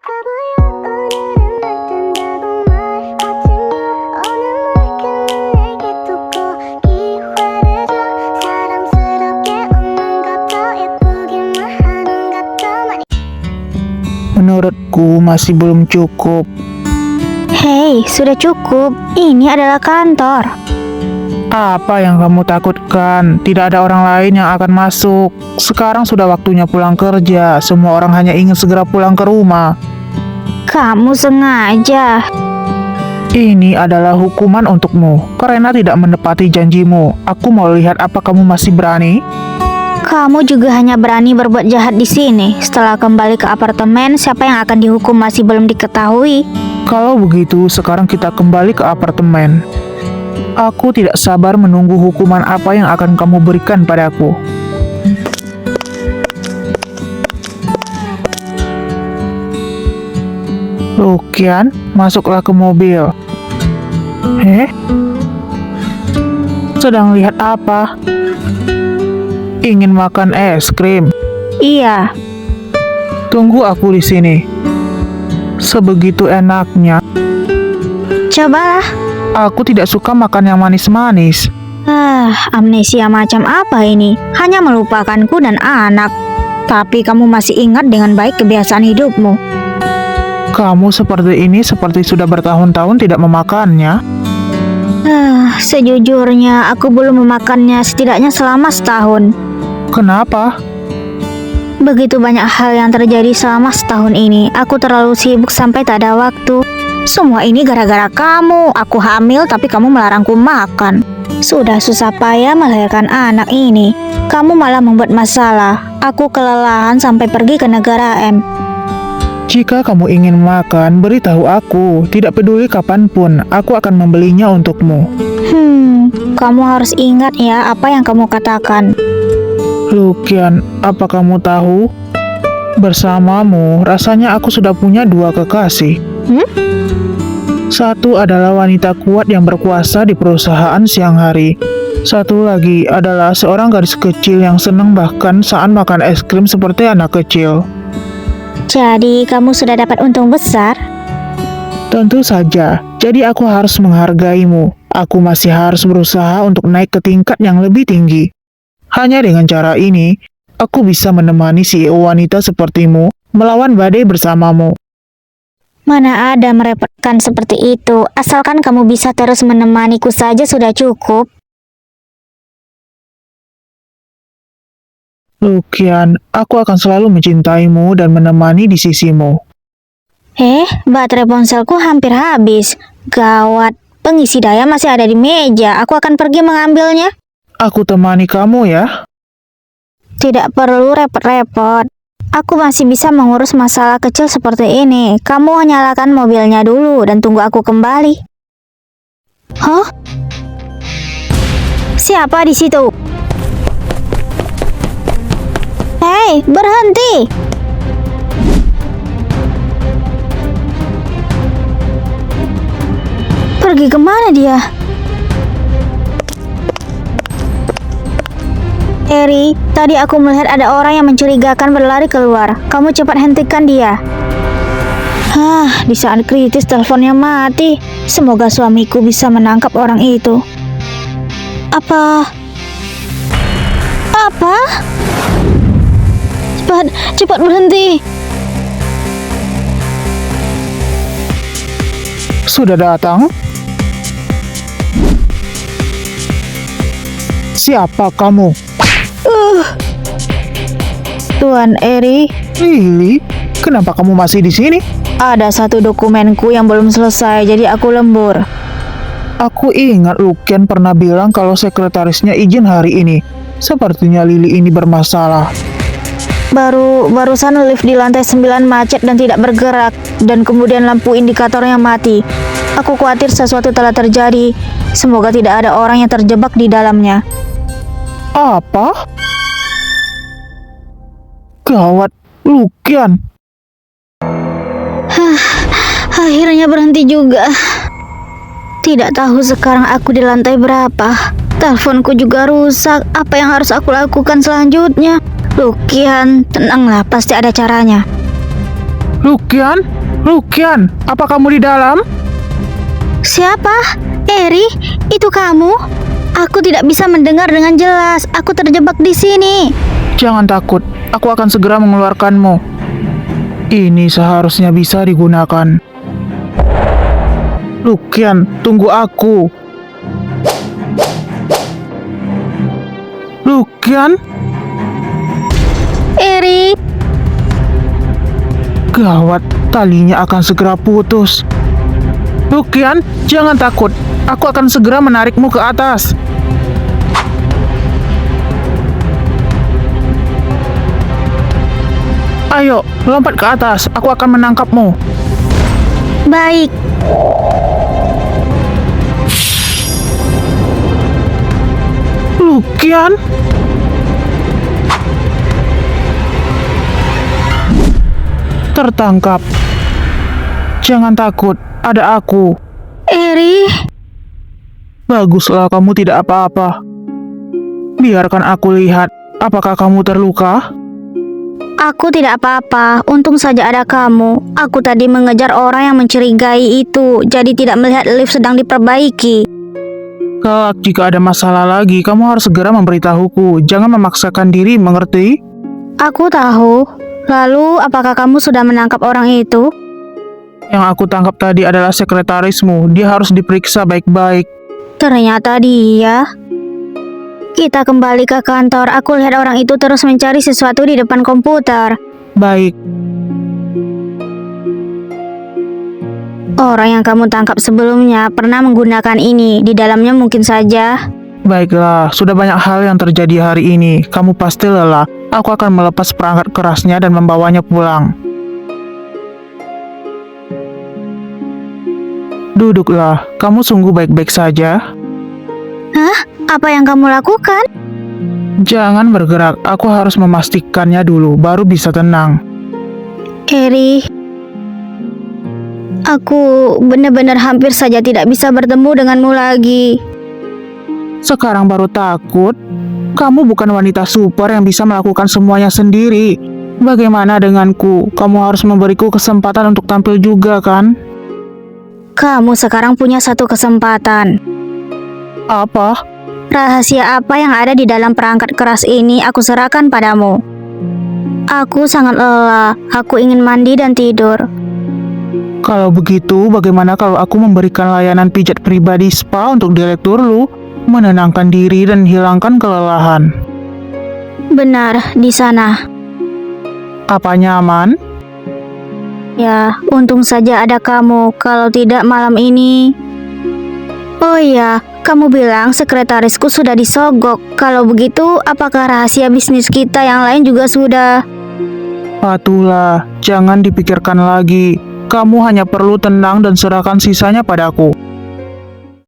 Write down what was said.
Menurutku masih belum cukup. Hei, sudah cukup. Ini adalah kantor. Apa yang kamu takutkan? Tidak ada orang lain yang akan masuk. Sekarang sudah waktunya pulang kerja. Semua orang hanya ingin segera pulang ke rumah. Kamu sengaja. Ini adalah hukuman untukmu karena tidak menepati janjimu. Aku mau lihat apa kamu masih berani. Kamu juga hanya berani berbuat jahat di sini. Setelah kembali ke apartemen, siapa yang akan dihukum masih belum diketahui. Kalau begitu, sekarang kita kembali ke apartemen. Aku tidak sabar menunggu hukuman apa yang akan kamu berikan padaku. Lukian, masuklah ke mobil. Sedang lihat apa? Ingin makan es krim? Iya. Tunggu aku di sini. Sebegitu enaknya. Cobalah. Aku tidak suka makan yang manis-manis. Amnesia macam apa ini? Hanya melupakanku dan anak. Tapi kamu masih ingat dengan baik kebiasaan hidupmu. Kamu seperti ini seperti sudah bertahun-tahun tidak memakannya. Sejujurnya aku belum memakannya setidaknya selama setahun. Kenapa? Begitu banyak hal yang terjadi selama setahun ini. Aku terlalu sibuk sampai tak ada waktu. Semua ini gara-gara kamu. Aku hamil tapi kamu melarangku makan. Sudah susah payah melahirkan anak ini. Kamu malah membuat masalah. Aku kelelahan sampai pergi ke negara M. Jika kamu ingin makan, beritahu aku. Tidak peduli kapanpun, aku akan membelinya untukmu. Kamu harus ingat ya apa yang kamu katakan. Lukian, apa kamu tahu? Bersamamu, rasanya aku sudah punya dua kekasih. Satu adalah wanita kuat yang berkuasa di perusahaan siang hari. Satu lagi adalah seorang gadis kecil yang senang bahkan saat makan es krim seperti anak kecil. Jadi kamu sudah dapat untung besar? Tentu saja, jadi aku harus menghargaimu. Aku masih harus berusaha untuk naik ke tingkat yang lebih tinggi. Hanya dengan cara ini, aku bisa menemani CEO wanita sepertimu melawan badai bersamamu. Mana ada merepotkan seperti itu. Asalkan kamu bisa terus menemaniku saja sudah cukup. Lukian, aku akan selalu mencintaimu dan menemani di sisimu. Baterai ponselku hampir habis. Gawat, pengisi daya masih ada di meja. Aku akan pergi mengambilnya. Aku temani kamu ya. Tidak perlu repot-repot. Aku masih bisa mengurus masalah kecil seperti ini. Kamu nyalakan mobilnya dulu dan tunggu aku kembali. Siapa di situ? Hei, berhenti! Pergi kemana dia? Eri, tadi aku melihat ada orang yang mencurigakan berlari keluar. Kamu cepat hentikan dia. Di saat kritis teleponnya mati. Semoga suamiku bisa menangkap orang itu. Apa? Cepat berhenti. Sudah datang? Siapa kamu? Tuan Eri, Lily, kenapa kamu masih di sini? ada satu dokumenku yang belum selesai, jadi aku lembur. Aku ingat Lukian pernah bilang kalau sekretarisnya izin hari ini. Sepertinya Lily ini bermasalah. Barusan lift di lantai 9 macet dan tidak bergerak, dan kemudian lampu indikatornya mati. Aku khawatir sesuatu telah terjadi. Semoga tidak ada orang yang terjebak di dalamnya. Apa? Gawat, Lukian. Akhirnya berhenti juga. Tidak tahu sekarang aku di lantai berapa. Teleponku juga rusak. Apa yang harus aku lakukan selanjutnya? Lukian, tenanglah, pasti ada caranya. Lukian? Lukian, apa kamu di dalam? Siapa? Eri, itu kamu? Aku tidak bisa mendengar dengan jelas. Aku terjebak di sini. Jangan takut, aku akan segera mengeluarkanmu. Ini seharusnya bisa digunakan. Lukian, tunggu aku. Lukian? Eri, Gawat, talinya akan segera putus. Lukian, jangan takut. Aku akan segera menarikmu ke atas. Ayo, lompat ke atas. Aku akan menangkapmu. baik. Lukian? Tertangkap. Jangan takut, ada aku. Eri, Baguslah kamu tidak apa-apa. Biarkan aku lihat, apakah kamu terluka? aku tidak apa-apa. Untung saja ada kamu. Aku tadi mengejar orang yang mencurigai itu, jadi tidak melihat lift sedang diperbaiki. Kelak jika ada masalah lagi, kamu harus segera memberitahuku. Jangan memaksakan diri, mengerti? Aku tahu. Lalu, apakah kamu sudah menangkap orang itu? Yang aku tangkap tadi adalah sekretarismu. Dia harus diperiksa baik-baik. Ternyata dia. Kita kembali ke kantor. Aku lihat orang itu terus mencari sesuatu di depan komputer. Baik, Orang yang kamu tangkap sebelumnya pernah menggunakan ini. Di dalamnya mungkin saja. baiklah. Sudah banyak hal yang terjadi hari ini. Kamu pasti lelah. Aku akan melepas perangkat kerasnya dan membawanya pulang. Duduklah. Kamu sungguh baik-baik saja? Hah? Apa yang kamu lakukan? Jangan bergerak. Aku harus memastikannya dulu, baru bisa tenang. Eri, aku benar-benar hampir saja tidak bisa bertemu denganmu lagi. Sekarang baru takut? Kamu bukan wanita super yang bisa melakukan semuanya sendiri. Bagaimana denganku? Kamu harus memberiku kesempatan untuk tampil juga, kan? Kamu sekarang punya satu kesempatan. Apa? Rahasia apa yang ada di dalam perangkat keras ini aku serahkan padamu. Aku sangat lelah. Aku ingin mandi dan tidur. Kalau begitu, bagaimana kalau aku memberikan layanan pijat pribadi spa untuk direktur lu? Menenangkan diri dan hilangkan kelelahan. Benar, di sana. Apa nyaman? Ya, untung saja ada kamu. Kalau tidak malam ini... Oh iya, kamu bilang sekretarisku sudah disogok. Kalau begitu, apakah rahasia bisnis kita yang lain juga sudah? Patulah, jangan dipikirkan lagi. Kamu hanya perlu tenang dan serahkan sisanya padaku.